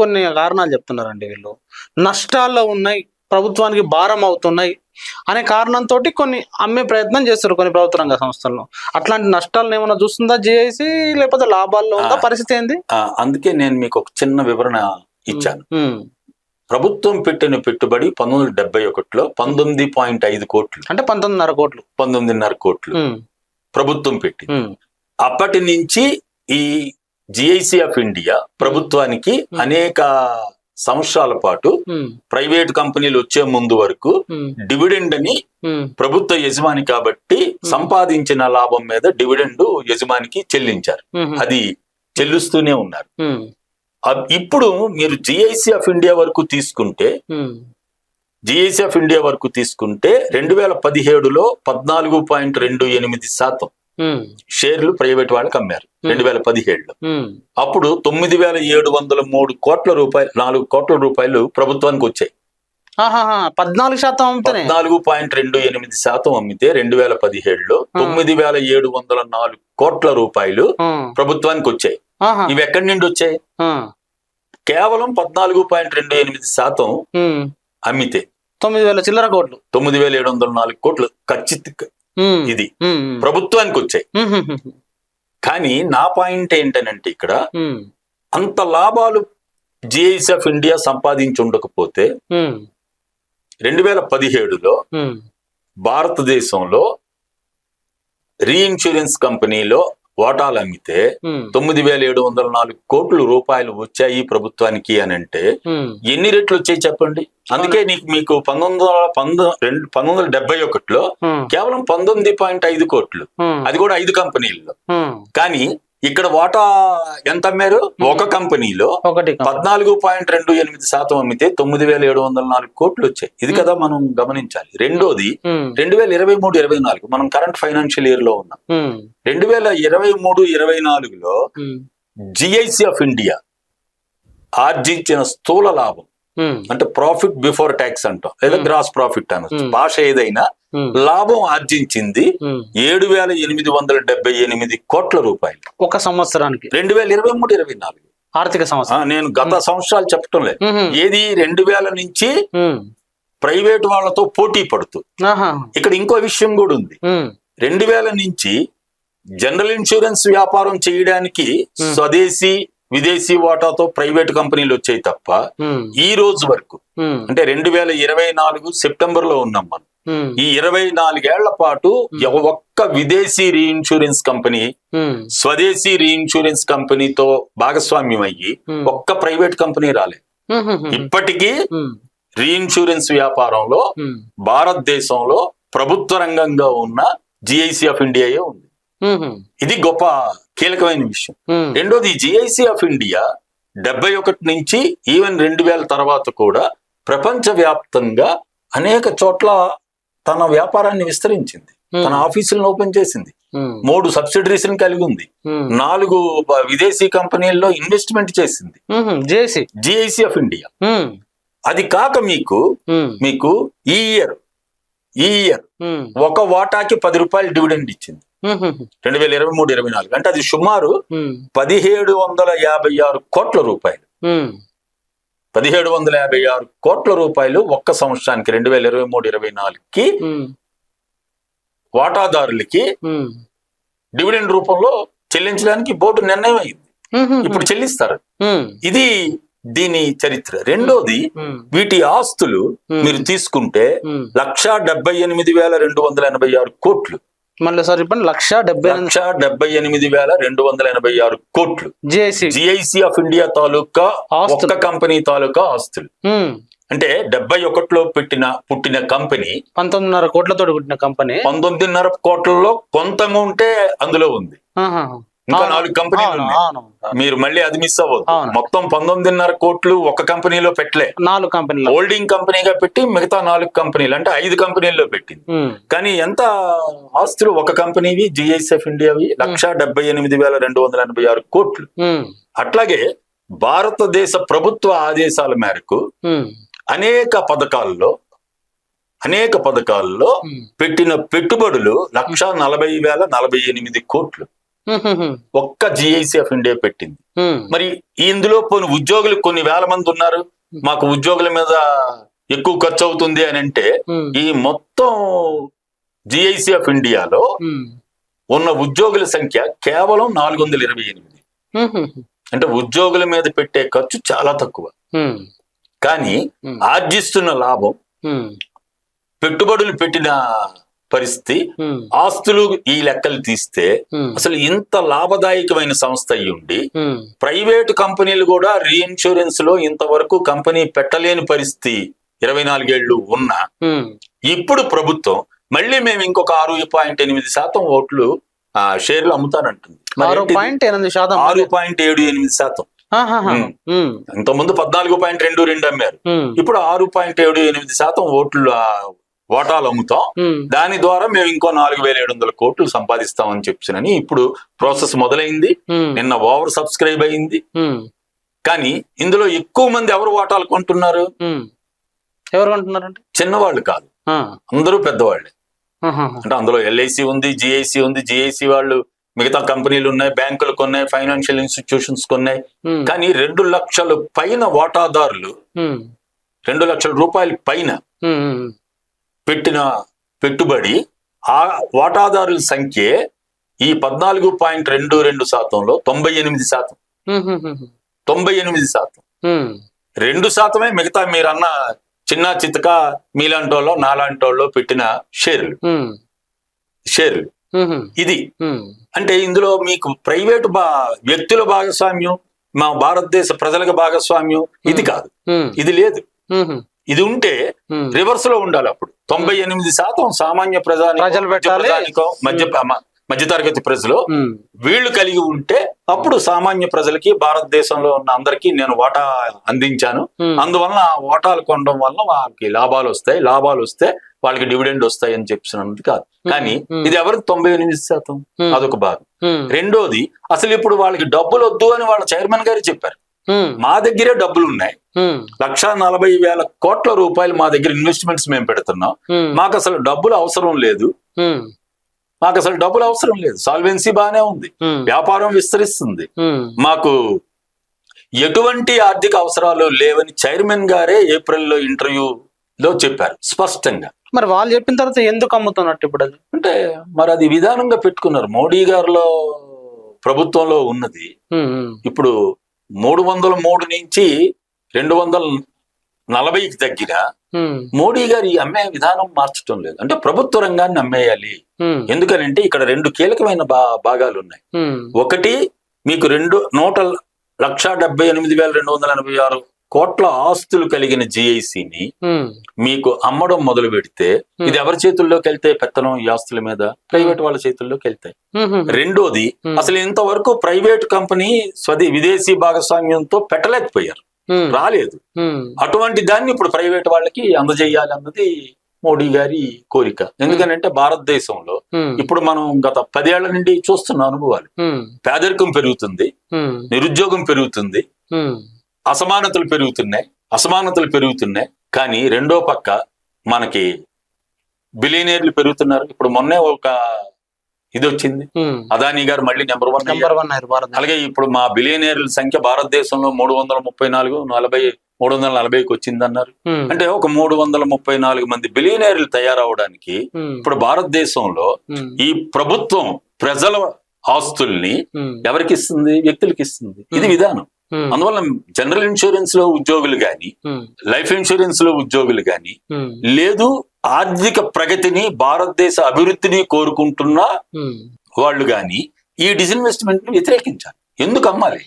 కొన్ని కారణాలు చెప్తున్నారండి వీళ్ళు. నష్టాల్లో ఉన్నాయి, ప్రభుత్వానికి భారం అవుతున్నాయి అనే కారణంతో కొన్ని అమ్మే ప్రయత్నం చేస్తారు కొన్ని ప్రభుత్వ రంగ సంస్థల్లో. అట్లాంటి నష్టాలను ఏమైనా చూస్తుందా జేఏసీ, లేకపోతే లాభాల్లో ఉందా? పరిస్థితి ఏంది? అందుకే నేను మీకు ఒక చిన్న వివరణ ఇచ్చాను. ప్రభుత్వం పెట్టిన పెట్టుబడి 1971లో 19.5 కోట్లు, అంటే 19.5 కోట్లు ప్రభుత్వం పెట్టి. అప్పటి నుంచి ఈ జిఐసి ఆఫ్ ఇండియా ప్రభుత్వానికి అనేక సంవత్సరాల పాటు ప్రైవేట్ కంపెనీలు వచ్చే ముందు వరకు డివిడెండ్ అని ప్రభుత్వ యజమాని కాబట్టి సంపాదించిన లాభం మీద డివిడెండ్ యజమానికి చెల్లించారు. అది చెల్లిస్తూనే ఉన్నారు. ఇప్పుడు మీరు జిఐసి ఆఫ్ ఇండియా వరకు తీసుకుంటే 2017లో 14.28% షేర్లు ప్రైవేట్ వాళ్ళకి అమ్మారు 2017లో. అప్పుడు 9,703 కోట్ల రూపాయలు, 4 కోట్ల రూపాయలు ప్రభుత్వానికి వచ్చాయి. 14.28% అమ్మితే 2017లో 9,704 కోట్ల రూపాయలు ప్రభుత్వానికి వచ్చాయి. ఇవి ఎక్కడి నుండి వచ్చాయి? కేవలం 14.28% అమ్మితే 9,000 చిల్లర కోట్లు, 9,704 కోట్లు ఖచ్చితంగా ఇది ప్రభుత్వానికి వచ్చాయి. కానీ నా పాయింట్ ఏంటనంటే ఇక్కడ అంత లాభాలు జిఐసి ఆఫ్ ఇండియా సంపాదించి ఉండకపోతే 2017లో భారతదేశంలో రీఇన్సూరెన్స్ కంపెనీలో వాటాలు అమ్మితే 9,704 కోట్ల రూపాయలు వచ్చాయి ప్రభుత్వానికి అని అంటే ఎన్ని రెట్లు వచ్చాయి చెప్పండి? అందుకే మీకు 1971లో కేవలం 19.5 కోట్లు, అది కూడా 5 కంపెనీల్లో. కానీ ఇక్కడ వాటా ఎంత అమ్మారు? ఒక కంపెనీలో 14.28% అమ్మితే 9,704 కోట్లు వచ్చాయి. ఇది కదా మనం గమనించాలి. రెండోది 2023-24 మనం కరెంట్ ఫైనాన్షియల్ ఇయర్ లో ఉన్నాం. 2023-24లో జిఐసి ఆఫ్ ఇండియా ఆర్జించిన స్థూల లాభం అంటే ప్రాఫిట్ బిఫోర్ ట్యాక్స్ అంటాం, లేదా గ్రాస్ ప్రాఫిట్ అనొచ్చు, భాష ఏదైనా, లాభం ఆర్జించింది 7,878 కోట్ల రూపాయలు ఒక సంవత్సరానికి. 2023-24 ఆర్థిక సంవత్సరం. నేను గత సంవత్సరాలు చెప్పటం లేదు. ఏది 2000 నుంచి ప్రైవేట్ వాళ్ళతో పోటీ పడుతూ. ఇక్కడ ఇంకో విషయం కూడా ఉంది. 2000 నుంచి జనరల్ ఇన్సూరెన్స్ వ్యాపారం చేయడానికి స్వదేశీ విదేశీ వాటాతో ప్రైవేట్ కంపెనీలు వచ్చాయి తప్ప ఈ రోజు వరకు, అంటే 2024 సెప్టెంబర్ లో ఉన్నాం మనం, ఈ 24 ఏళ్ల పాటు ఒక్క విదేశీ రీఇన్సూరెన్స్ కంపెనీ స్వదేశీ రీఇన్సూరెన్స్ కంపెనీతో భాగస్వామ్యం అయ్యి ఒక్క ప్రైవేట్ కంపెనీ రాలేదు. ఇప్పటికీ రీఇన్సూరెన్స్ వ్యాపారంలో భారతదేశంలో ప్రభుత్వ రంగంగా ఉన్న జిఐసి ఆఫ్ ఇండియాయే ఉంది. ఇది గొప్ప కీలకమైన విషయం. రెండోది, జిఐసి ఆఫ్ ఇండియా 71 నుంచి ఈవెన్ 2000 తర్వాత కూడా ప్రపంచ వ్యాప్తంగా అనేక చోట్ల తన వ్యాపారాన్ని విస్తరించింది, తన ఆఫీసులను ఓపెన్ చేసింది, 3 సబ్సిడరీస్ కలిగి ఉంది, 4 విదేశీ కంపెనీల్లో ఇన్వెస్ట్మెంట్ చేసింది జిఐసి ఆఫ్ ఇండియా. అది కాక మీకు ఈ ఇయర్ ఒక వాటాకి 10 రూపాయలు డివిడెండ్ ఇచ్చింది 2023-24. అంటే అది సుమారు 1,756 కోట్ల రూపాయలు. 1,756 కోట్ల రూపాయలు ఒక్క సంవత్సరానికి 2023-24కి వాటాదారులకి డివిడెండ్ రూపంలో చెల్లించడానికి బోర్డు నిర్ణయం అయింది. ఇప్పుడు చెల్లిస్తారు. ఇది దీని చరిత్ర. రెండోది, వీటి ఆస్తులు మీరు తీసుకుంటే 1,78,286 కోట్లు. మళ్ళీ సార్ ఇప్పుడు 1,78,286 కోట్లు జిఐసి ఆఫ్ ఇండియా తాలూకా ఒక్క కంపెనీ తాలూకా ఆస్తులు. అంటే 71లో పుట్టిన కంపెనీ 19.5 కోట్లతో పుట్టిన కంపెనీ 19.5 కోట్లలో కొంత అమౌంటే అందులో ఉంది. ఇంకా 4 కంపెనీలు మీరు మళ్ళీ అది మిస్ అవ్వదు. మొత్తం 19.5 కోట్లు ఒక కంపెనీలో పెట్టలే, 4 కంపెనీలు హోల్డింగ్ కంపెనీగా పెట్టి మిగతా 4 కంపెనీలు అంటే 5 కంపెనీల్లో పెట్టింది. కానీ ఎంత ఆస్తులు ఒక కంపెనీవి జిఐసి ఆఫ్ ఇండియావి 1,78,286 కోట్లు. అట్లాగే భారతదేశ ప్రభుత్వ ఆదేశాల మేరకు అనేక పథకాల్లో పెట్టిన పెట్టుబడులు 1,40,048 కోట్లు. ఒక్క జిఐసి ఆఫ్ ఇండియా పెట్టింది. మరి ఇందులో కొన్ని ఉద్యోగులు కొన్ని వేల మంది ఉన్నారు, మాకు ఉద్యోగుల మీద ఎక్కువ ఖర్చు అవుతుంది అని అంటే ఈ మొత్తం జిఐసి ఆఫ్ ఇండియాలో ఉన్న ఉద్యోగుల సంఖ్య కేవలం 428. అంటే ఉద్యోగుల మీద పెట్టే ఖర్చు చాలా తక్కువ, కానీ ఆర్జిస్తున్న లాభం, పెట్టుబడులు పెట్టిన పరిస్థితి, ఆస్తులు ఈ లెక్కలు తీస్తే అసలు ఇంత లాభదాయకమైన సంస్థ అయ్యి ఉండి ప్రైవేటు కంపెనీలు కూడా రీఇన్సూరెన్స్ లో ఇంతవరకు కంపెనీ పెట్టలేని పరిస్థితి 24 ఏళ్లు ఉన్నా ఇప్పుడు ప్రభుత్వం మళ్ళీ మేము ఇంకొక 6.8% ఓట్లు షేర్లు అమ్ముతానంటుంది. 6.8%. ఇంతకుముందు 14.22 అమ్మారు, ఇప్పుడు 6.78% ఓటాలు అమ్ముతాం, దాని ద్వారా మేము ఇంకో 4,700 కోట్లు సంపాదిస్తామని చెప్పినని ఇప్పుడు ప్రాసెస్ మొదలైంది. నిన్న ఓవర్ సబ్స్క్రైబ్ అయింది. కానీ ఇందులో ఎక్కువ మంది ఎవరు ఓటాలు కొంటున్నారు? ఎవరు కొంటున్నారంటే చిన్నవాళ్ళు కాదు, అందరూ పెద్దవాళ్ళే. అంటే అందులో ఎల్ఐసి ఉంది, జిఐసి ఉంది. జిఐసి వాళ్ళు మిగతా కంపెనీలు ఉన్నాయి, బ్యాంకులు కొన్నాయి, ఫైనాన్షియల్ ఇన్స్టిట్యూషన్స్ కొన్నాయి. కానీ 2 లక్షల పైన వాటాదారులు, 2 లక్షల రూపాయల పైన పెట్టిన పెట్టుబడి, ఆ వాటాదారుల సంఖ్య ఈ 14.22%లో 98%. 98%. 2% మిగతా మీరన్న చిన్న చితక మీలాంటి వాళ్ళు నాలాంటి వాళ్ళు పెట్టిన షేర్లు. ఇది అంటే ఇందులో మీకు ప్రైవేటు వ్యక్తుల భాగస్వామ్యం, మా భారతదేశ ప్రజలకు భాగస్వామ్యం ఇది కాదు, ఇది లేదు. ఇది ఉంటే రివర్స్ లో ఉండాలి. అప్పుడు 98% సామాన్య ప్రజానికో మధ్యతరగతి ప్రజలు వీళ్ళు కలిగి ఉంటే అప్పుడు సామాన్య ప్రజలకి, భారతదేశంలో ఉన్న అందరికీ నేను వాటా అందించాను, అందువలన ఆ ఓటాలు కొనడం వల్ల వాళ్ళకి లాభాలు వస్తే వాళ్ళకి డివిడెండ్ వస్తాయి అని చెప్పినది కాదు. కానీ ఇది ఎవరికి 98%? అదొక భాగం. రెండోది, అసలు ఇప్పుడు వాళ్ళకి డబ్బులు వద్దు అని వాళ్ళ చైర్మన్ గారు చెప్పారు. మా దగ్గరే డబ్బులు ఉన్నాయి, 1,40,000 కోట్ల రూపాయలు మా దగ్గర ఇన్వెస్ట్మెంట్స్ మేము పెడుతున్నాం, మాకు అసలు డబ్బులు అవసరం లేదు, సాల్వెన్సీ బానే ఉంది, వ్యాపారం విస్తరిస్తుంది, మాకు ఎటువంటి ఆర్థిక అవసరాలు లేవని చైర్మన్ గారే ఏప్రిల్లో ఇంటర్వ్యూలో చెప్పారు స్పష్టంగా. మరి వాళ్ళు చెప్పిన తర్వాత ఎందుకు అమ్ముతున్నట్టు ఇప్పుడు అది? అంటే మరి అది విధానంగా పెట్టుకున్నారు. మోడీ గారిలో ప్రభుత్వంలో ఉన్నది ఇప్పుడు 303 నుంచి 240కి తగ్గిన మోడీ గారు ఈ అమ్మే విధానం మార్చడం లేదు. అంటే ప్రభుత్వ రంగాన్ని అమ్మేయాలి. ఎందుకనంటే ఇక్కడ 2 కీలకమైన భాగాలు ఉన్నాయి. ఒకటి, మీకు 1,78,286 కోట్ల ఆస్తులు కలిగిన జిఐసిని మీకు అమ్మడం మొదలు పెడితే ఇది ఎవరి చేతుల్లోకి వెళ్తే పెత్తనం ఈ ఆస్తుల మీద? ప్రైవేట్ వాళ్ళ చేతుల్లోకి వెళ్తాయి. రెండోది, అసలు ఇంతవరకు ప్రైవేట్ కంపెనీ విదేశీ భాగస్వామ్యంతో పెట్టలేకపోయారు, రాలేదు. అటువంటి దాన్ని ఇప్పుడు ప్రైవేట్ వాళ్ళకి అందజేయాలి అన్నది మోడీ గారి కోరిక. ఎందుకనంటే భారతదేశంలో ఇప్పుడు మనం గత 10 ఏళ్ల నుండి చూస్తున్న అనుభవాలు, పేదరికం పెరుగుతుంది, నిరుద్యోగం పెరుగుతుంది, అసమానతలు పెరుగుతున్నాయి. కానీ రెండో పక్క మనకి బిలియనీర్లు పెరుగుతున్నారు. ఇప్పుడు మొన్నే ఒక ఇది వచ్చింది, అదానీ గారు మళ్ళీ నెంబర్ 1 అయ్యారు. అలాగే ఇప్పుడు మా బిలియనీర్ల సంఖ్య భారతదేశంలో 340కి వచ్చిందన్నారు. అంటే ఒక 334 మంది బిలియనీర్లు తయారవడానికి ఇప్పుడు భారతదేశంలో ఈ ప్రభుత్వం ప్రజల ఆస్తుల్ని ఎవరికి ఇస్తుంది? వ్యక్తులకి ఇస్తుంది. ఇది విధానం. అందువల్ల జనరల్ ఇన్సూరెన్స్ లో ఉద్యోగులు గాని, లైఫ్ ఇన్సూరెన్స్ లో ఉద్యోగులు గాని, లేదు ఆర్థిక ప్రగతిని, భారతదేశ అభివృద్ధిని కోరుకుంటున్న వాళ్ళు గాని ఈ డిస్ఇన్వెస్ట్మెంట్ ని వ్యతిరేకించాలి. ఎందుకు అమ్మాలి?